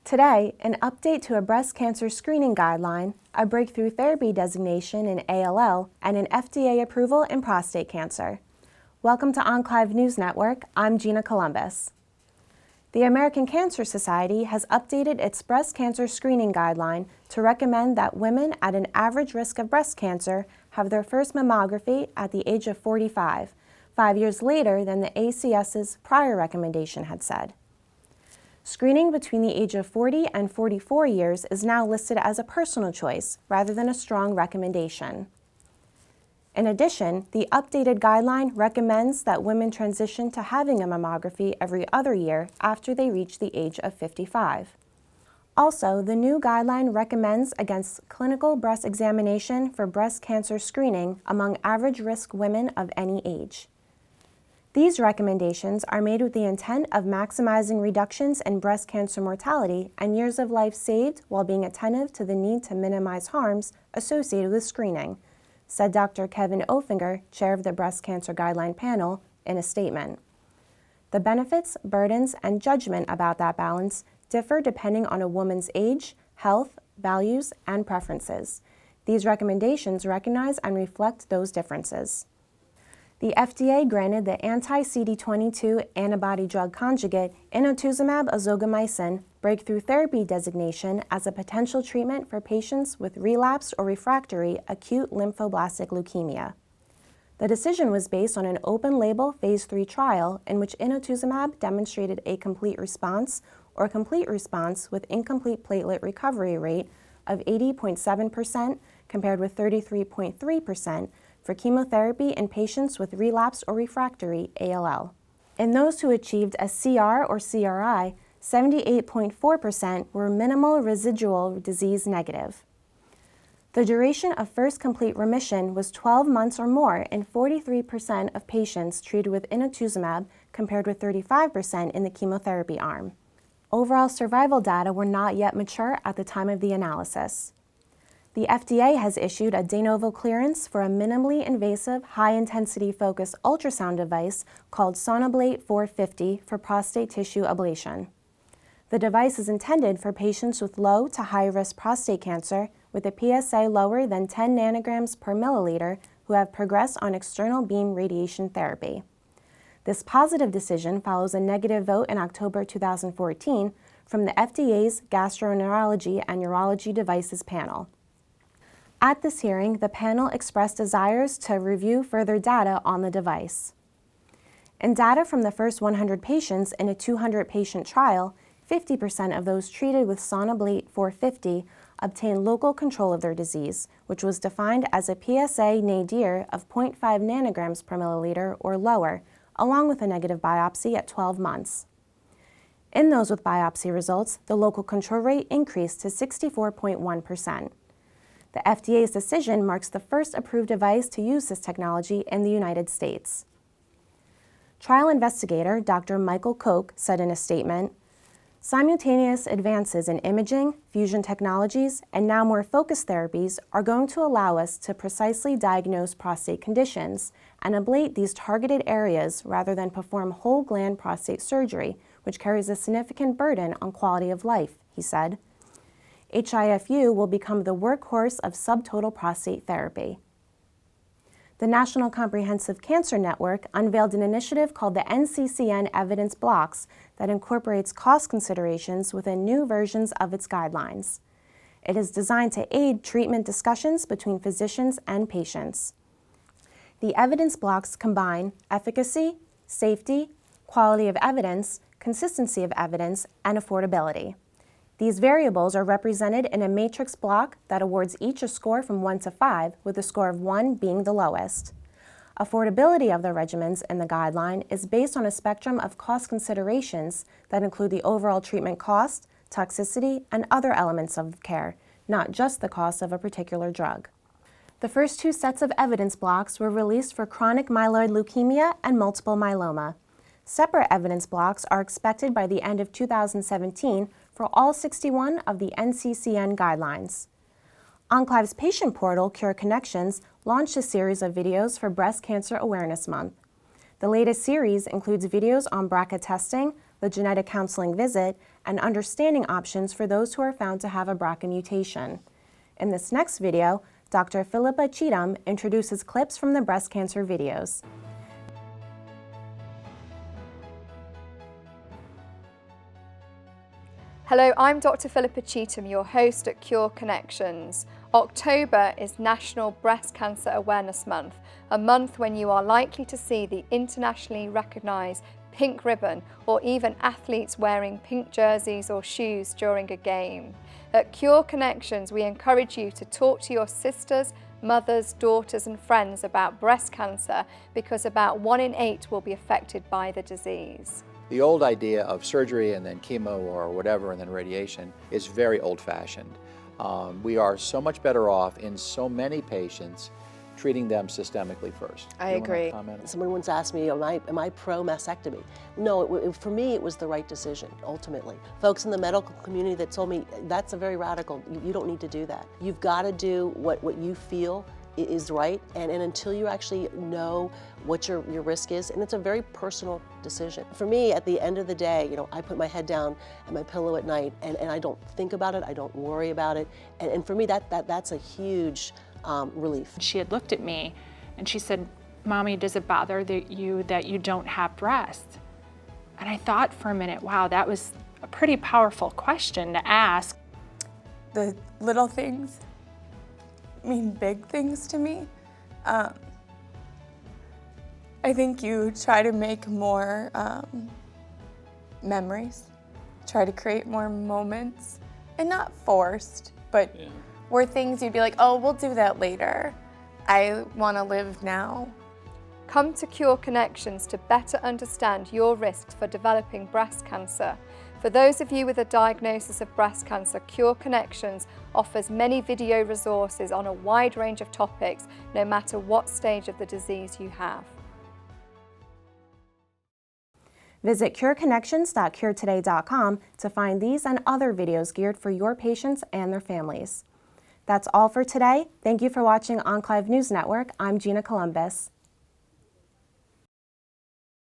Today, an update to a breast cancer screening guideline, a breakthrough therapy designation in ALL, and an FDA approval in prostate cancer. Welcome to Enclave News Network. I'm Gina Columbus. The American Cancer Society has updated its breast cancer screening guideline to recommend that women at an average risk of breast cancer have their first mammography at the age of 45, 5 years later than the ACS's prior recommendation had said. Screening between the age of 40 and 44 years is now listed as a personal choice rather than a strong recommendation. In addition, the updated guideline recommends that women transition to having a mammography every other year after they reach the age of 55. Also, the new guideline recommends against clinical breast examination for breast cancer screening among average-risk women of any age. These recommendations are made with the intent of maximizing reductions in breast cancer mortality and years of life saved while being attentive to the need to minimize harms associated with screening, said Dr. Kevin Ofinger, chair of the Breast Cancer Guideline Panel, in a statement. The benefits, burdens, and judgment about that balance differ depending on a woman's age, health, values, and preferences. These recommendations recognize and reflect those differences. The FDA granted the anti-CD22 antibody-drug conjugate inotuzumab ozogamicin breakthrough therapy designation as a potential treatment for patients with relapsed or refractory acute lymphoblastic leukemia. The decision was based on an open-label Phase 3 trial in which inotuzumab demonstrated a complete response or complete response with incomplete platelet recovery rate of 80.7% compared with 33.3% for chemotherapy in patients with relapsed or refractory ALL. In those who achieved a CR or CRI, 78.4% were minimal residual disease negative. The duration of first complete remission was 12 months or more in 43% of patients treated with inotuzumab compared with 35% in the chemotherapy arm. Overall survival data were not yet mature at the time of the analysis. The FDA has issued a de novo clearance for a minimally invasive, high-intensity focused ultrasound device called Sonoblate 450 for prostate tissue ablation. The device is intended for patients with low to high-risk prostate cancer with a PSA lower than 10 nanograms per milliliter who have progressed on external beam radiation therapy. This positive decision follows a negative vote in October 2014 from the FDA's Gastroenterology and Urology Devices panel. At this hearing, the panel expressed desires to review further data on the device. In data from the first 100 patients in a 200-patient trial, 50% of those treated with Sonoblate 450 obtained local control of their disease, which was defined as a PSA nadir of 0.5 nanograms per milliliter or lower, along with a negative biopsy at 12 months. In those with biopsy results, the local control rate increased to 64.1%. The FDA's decision marks the first approved device to use this technology in the United States. Trial investigator Dr. Michael Koch said in a statement, "Simultaneous advances in imaging, fusion technologies, and now more focused therapies are going to allow us to precisely diagnose prostate conditions and ablate these targeted areas rather than perform whole gland prostate surgery, which carries a significant burden on quality of life," he said. HIFU will become the workhorse of subtotal prostate therapy. The National Comprehensive Cancer Network unveiled an initiative called the NCCN Evidence Blocks that incorporates cost considerations within new versions of its guidelines. It is designed to aid treatment discussions between physicians and patients. The evidence blocks combine efficacy, safety, quality of evidence, consistency of evidence, and affordability. These variables are represented in a matrix block that awards each a score from 1 to 5, with a score of 1 being the lowest. Affordability of the regimens in the guideline is based on a spectrum of cost considerations that include the overall treatment cost, toxicity, and other elements of care, not just the cost of a particular drug. The first 2 sets of evidence blocks were released for chronic myeloid leukemia and multiple myeloma. Separate evidence blocks are expected by the end of 2017 for all 61 of the NCCN guidelines. Enclave's patient portal, Cure Connections, launched a series of videos for Breast Cancer Awareness Month. The latest series includes videos on BRCA testing, the genetic counseling visit, and understanding options for those who are found to have a BRCA mutation. In this next video, Dr. Philippa Cheatham introduces clips from the breast cancer videos. Hello, I'm Dr. Philippa Cheatham, your host at Cure Connections. October is National Breast Cancer Awareness Month, a month when you are likely to see the internationally recognised pink ribbon or even athletes wearing pink jerseys or shoes during a game. At Cure Connections, we encourage you to talk to your sisters, mothers, daughters and friends about breast cancer because about 1 in 8 will be affected by the disease. The old idea of surgery and then chemo or whatever and then radiation is very old-fashioned. We are so much better off in so many patients treating them systemically first. I agree. Someone once asked me, am I pro-mastectomy? No, for me it was the right decision, ultimately. Folks in the medical community that told me, that's a very radical, you don't need to do that. You've got to do what you feel is right, and until you actually know what your risk is, and it's a very personal decision. For me, at the end of the day, I put my head down at my pillow at night, and I don't think about it, I don't worry about it, and for me that's a huge relief. She had looked at me and she said, "Mommy, does it bother you that you don't have breasts?" And I thought for a minute, wow, that was a pretty powerful question to ask. The little things mean big things to me. I think you try to make more memories, try to create more moments, and not forced, but were things you'd be like, oh, we'll do that later. I want to live now. Come to Cure Connections to better understand your risks for developing breast cancer. For those of you with a diagnosis of breast cancer, Cure Connections offers many video resources on a wide range of topics, no matter what stage of the disease you have. Visit cureconnections.curetoday.com to find these and other videos geared for your patients and their families. That's all for today. Thank you for watching Enclave News Network. I'm Gina Columbus.